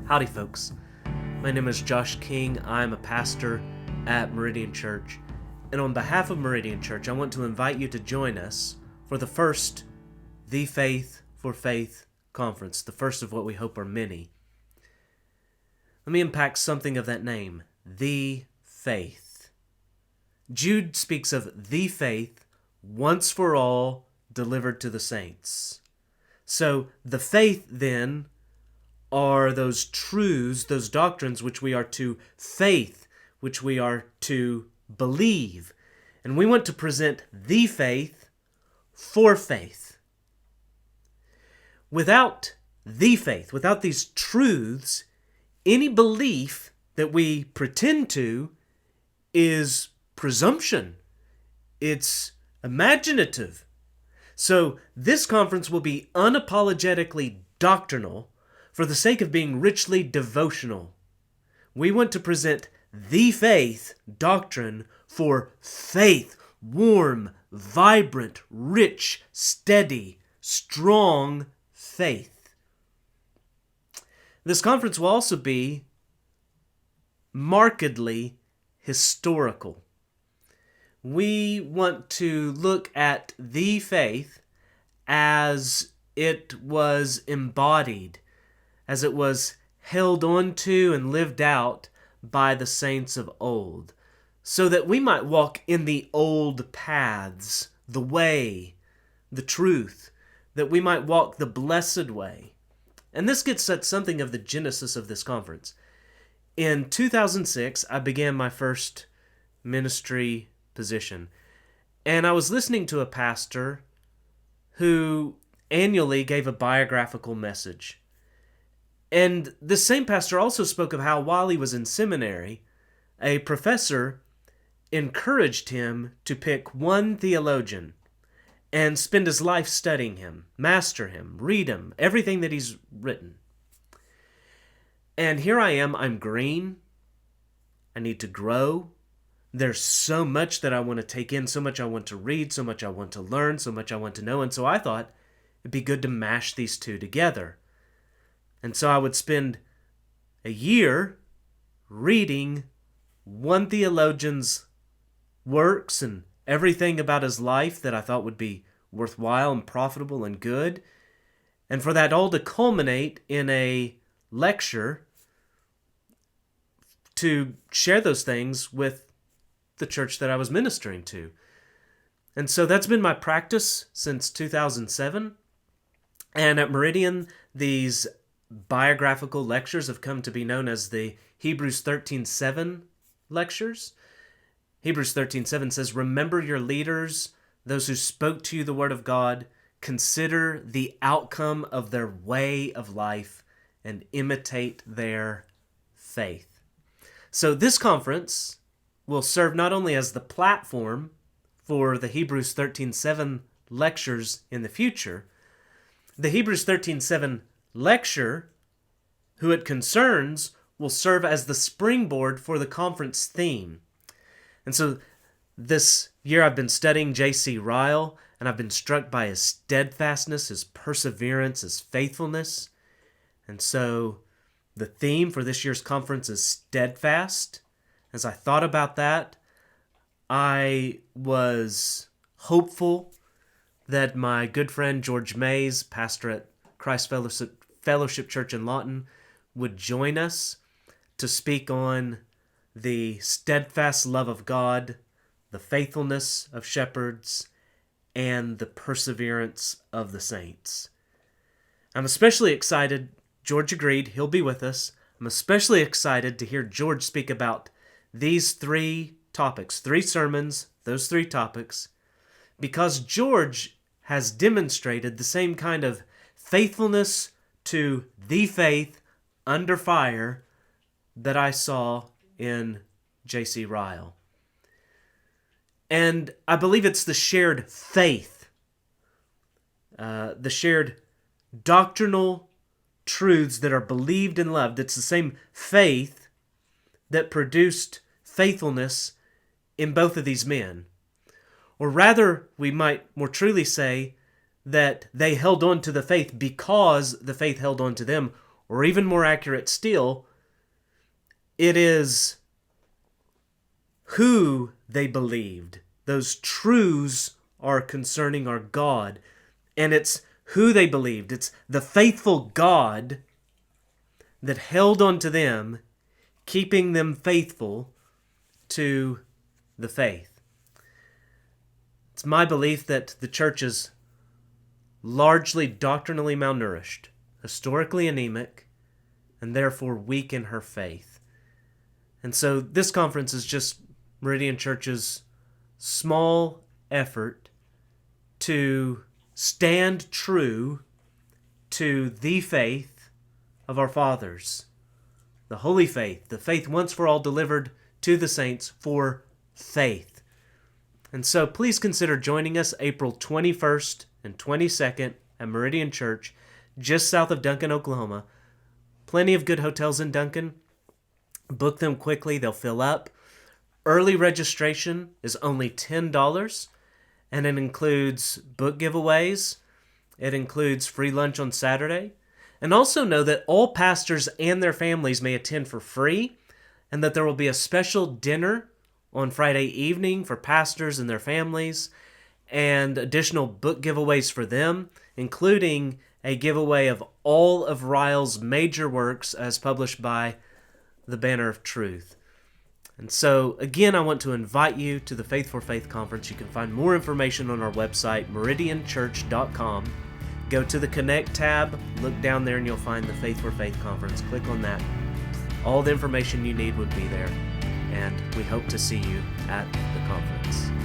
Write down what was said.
Howdy, folks. My name is Josh King. I'm a pastor at Meridian Church. And on behalf of Meridian Church, I want to invite you to join us for the first The Faith for Faith conference, the first of what we hope are many. Let me unpack something of that name, The Faith. Jude speaks of the faith once for all delivered to the saints. So the faith then are those truths, those doctrines which we are to faith, which we are to believe. And we want to present the faith for faith. Without the faith, without these truths, any belief that we pretend to is presumption. It's imaginative. So this conference will be unapologetically doctrinal for the sake of being richly devotional. We want to present the faith doctrine for faith, warm, vibrant, rich, steady, strong faith. This conference will also be markedly historical. We want to look at the faith as it was embodied, as it was held onto and lived out by the saints of old, so that we might walk in the old paths, the way, the truth, that we might walk the blessed way. And this gets at something of the genesis of this conference. In 2006, I began my first ministry position, and I was listening to a pastor who annually gave a biographical message. And this same pastor also spoke of how while he was in seminary, a professor encouraged him to pick one theologian and spend his life studying him, master him, read him, everything that he's written. And here I am, I'm green. I need to grow. There's so much that I want to take in, so much I want to read, so much I want to learn, so much I want to know. And so I thought it'd be good to mash these two together. And so I would spend a year reading one theologian's works and everything about his life that I thought would be worthwhile and profitable and good. And for that all to culminate in a lecture to share those things with the church that I was ministering to. And so that's been my practice since 2007. And at Meridian, these biographical lectures have come to be known as the Hebrews 13:7 lectures. Hebrews 13:7 says, "Remember your leaders, those who spoke to you the word of God. Consider the outcome of their way of life and imitate their faith." So this conference will serve not only as the platform for the Hebrews 13:7 lectures in the future. The Hebrews 13:7 lecture, who it concerns, will serve as the springboard for the conference theme. And so this year I've been studying J.C. Ryle, and I've been struck by his steadfastness, his perseverance, his faithfulness. And so the theme for this year's conference is steadfast. As I thought about that, I was hopeful that my good friend George Mays, pastor at Christ Fellowship Church in Lawton, would join us to speak on the steadfast love of God, the faithfulness of shepherds, and the perseverance of the saints. I'm especially excited. George agreed. He'll be with us. I'm especially excited to hear George speak about these three topics, three sermons, those three topics, because George has demonstrated the same kind of faithfulness to the faith under fire that I saw in J.C. Ryle. And I believe it's the shared faith, the shared doctrinal truths that are believed and loved. It's the same faith that produced faithfulness in both of these men. Or rather, we might more truly say that they held on to the faith because the faith held on to them, or even more accurate still, it is who they believed. Those truths are concerning our God, and it's who they believed. It's the faithful God that held on to them, keeping them faithful to the faith. It's my belief that the church is largely doctrinally malnourished, historically anemic, and therefore weak in her faith. And so this conference is just Meridian Church's small effort to stand true to the faith of our fathers, the holy faith, the faith once for all delivered to the saints for faith. And so please consider joining us April 21st and 22nd at Meridian Church, just south of Duncan, Oklahoma. Plenty of good hotels in Duncan. Book them quickly, they'll fill up. Early registration is only $10, and it includes book giveaways. It includes free lunch on Saturday. And also know that all pastors and their families may attend for free, and that there will be a special dinner on Friday evening for pastors and their families, and additional book giveaways for them, including a giveaway of all of Ryle's major works as published by the Banner of Truth. And so, again, I want to invite you to the Faith for Faith Conference. You can find more information on our website, meridianchurch.com. Go to the Connect tab, look down there, and you'll find the Faith for Faith Conference. Click on that. All the information you need would be there. And we hope to see you at the conference.